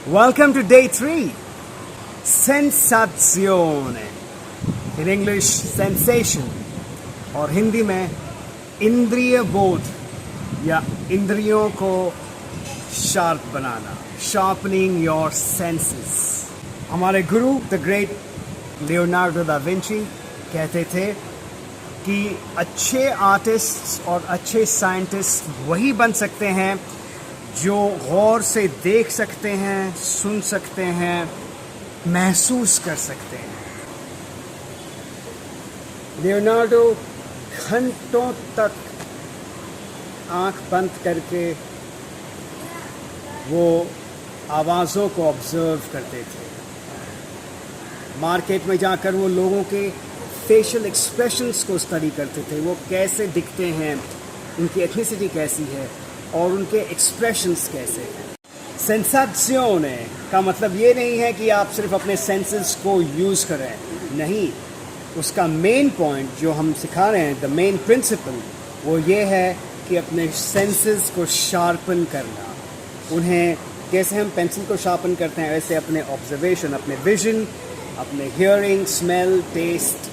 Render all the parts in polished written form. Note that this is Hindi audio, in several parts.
Welcome to day 3. Sensazione. In English, sensation. और हिंदी में इंद्रिय बोध या इंद्रियों को sharp banana. Sharpening your senses. हमारे गुरु the great Leonardo da Vinci कहते थे कि अच्छे आर्टिस्ट्स और अच्छे साइंटिस्ट वही बन सकते हैं जो गौर से देख सकते हैं, सुन सकते हैं, महसूस कर सकते हैं. लियोनार्डो घंटों तक आंख बंद करके वो आवाज़ों को ऑब्जर्व करते थे. मार्केट में जाकर वो लोगों के फेशियल एक्सप्रेशंस को स्टडी करते थे. वो कैसे दिखते हैं, उनकी एथनिसिटी कैसी है और उनके एक्सप्रेशंस कैसे हैं. सेंसाzione का मतलब ये नहीं है कि आप सिर्फ अपने सेंसेस को यूज़ करें. नहीं, उसका मेन पॉइंट जो हम सिखा रहे हैं, द मेन प्रिंसिपल, वो ये है कि अपने सेंसेस को शार्पन करना. उन्हें कैसे हम पेंसिल को शार्पन करते हैं, वैसे अपने ऑब्जर्वेशन, अपने विजन, अपने हियरिंग, स्मेल, टेस्ट,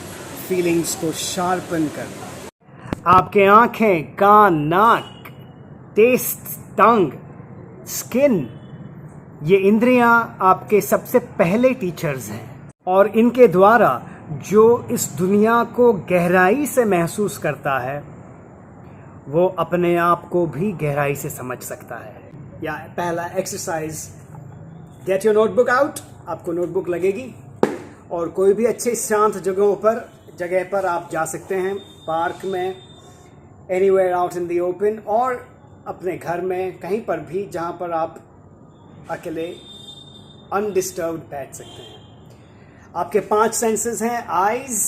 फीलिंग्स को शार्पन करना. आपके आँखें, कान, नाक, टेस्ट, टंग, स्किन, ये इंद्रियां आपके सबसे पहले टीचर्स हैं और इनके द्वारा जो इस दुनिया को गहराई से महसूस करता है वो अपने आप को भी गहराई से समझ सकता है. या पहला exercise, get your notebook out. आपको नोटबुक लगेगी और कोई भी अच्छे शांत जगह पर आप जा सकते हैं. पार्क में, anywhere out in the open, और अपने घर में, कहीं पर भी जहाँ पर आप अकेले अनडिस्टर्ब्ड बैठ सकते हैं. आपके 5 सेंसेस हैं: eyes,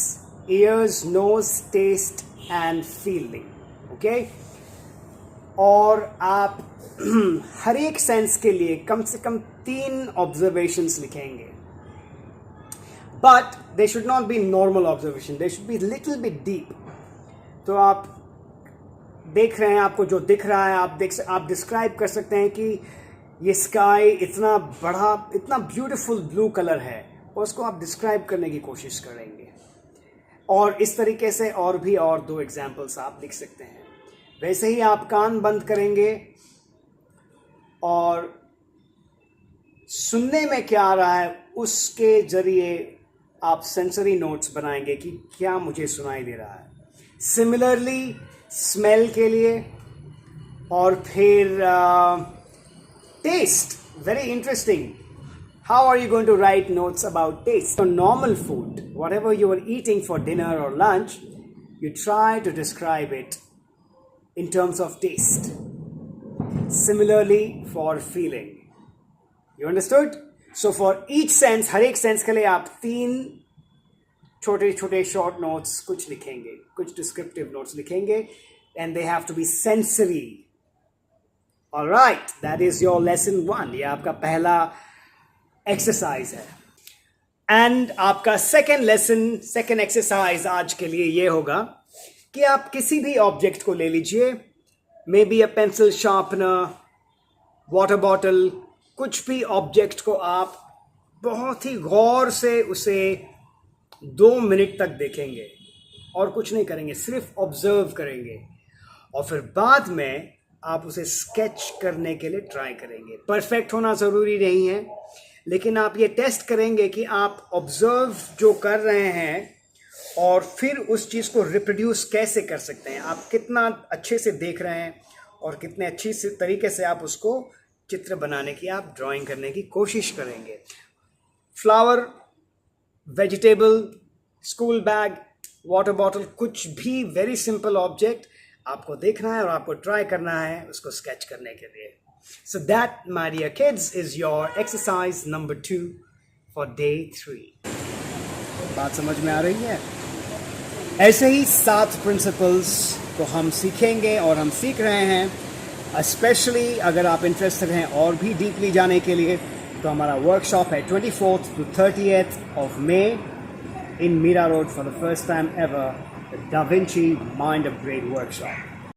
ears, nose, taste and feeling. Okay, और आप हर एक सेंस के लिए कम से कम 3 ऑब्जर्वेशंस लिखेंगे. But they should not be normal observation, they should be little bit deep. तो आप देख रहे हैं, आपको जो दिख रहा है आप डिस्क्राइब कर सकते हैं कि ये स्काई इतना बड़ा, इतना ब्यूटीफुल ब्लू कलर है, और उसको आप डिस्क्राइब करने की कोशिश करेंगे. और इस तरीके से और भी 2 एग्जाम्पल्स आप लिख सकते हैं. वैसे ही आप कान बंद करेंगे और सुनने में क्या आ रहा है उसके जरिए आप सेंसरी नोट्स बनाएंगे कि क्या मुझे सुनाई दे रहा है. सिमिलरली स्मेल के लिए, और फिर taste, very interesting. How are you going to write notes about taste? Normal food, whatever you are eating for dinner और lunch, you try to describe it in terms of taste. Similarly for feeling. You understood? So for each sense, हर एक सेंस के लिए आप 3 छोटे छोटे शॉर्ट नोट्स कुछ लिखेंगे, कुछ डिस्क्रिप्टिव नोट्स लिखेंगे, and they have to be sensory. All right, that is your lesson 1. ये आपका पहला एक्सरसाइज है. एंड आपका सेकेंड एक्सरसाइज आज के लिए ये होगा कि आप किसी भी ऑब्जेक्ट को ले लीजिए, may be a pencil sharpener, water bottle, कुछ भी ऑब्जेक्ट को आप बहुत ही गौर से उसे 2 मिनट तक देखेंगे और कुछ नहीं करेंगे, सिर्फ ऑब्जर्व करेंगे, और फिर बाद में आप उसे स्केच करने के लिए ट्राई करेंगे. परफेक्ट होना ज़रूरी नहीं है, लेकिन आप ये टेस्ट करेंगे कि आप ऑब्जर्व जो कर रहे हैं और फिर उस चीज़ को रिप्रोड्यूस कैसे कर सकते हैं. आप कितना अच्छे से देख रहे हैं और कितने अच्छी तरीके से आप उसको चित्र बनाने की, आप ड्राइंग करने की कोशिश करेंगे. Flower, vegetable, school bag, water bottle, कुछ भी वेरी सिंपल ऑब्जेक्ट आपको देखना है और आपको ट्राई करना है उसको स्केच करने के लिए. So that, my dear kids, is your exercise number 2 for day 3. बात समझ में आ रही है? ऐसे ही 7 प्रिंसिपल्स को हम सीखेंगे और हम सीख रहे हैं. स्पेशली अगर आप इंटरेस्टेड हैं और भी डीपली जाने के लिए, तो हमारा वर्कशॉप है 24th to 30th of May in Mira Road for the first time ever, the Da Vinci Mind Upgrade Workshop.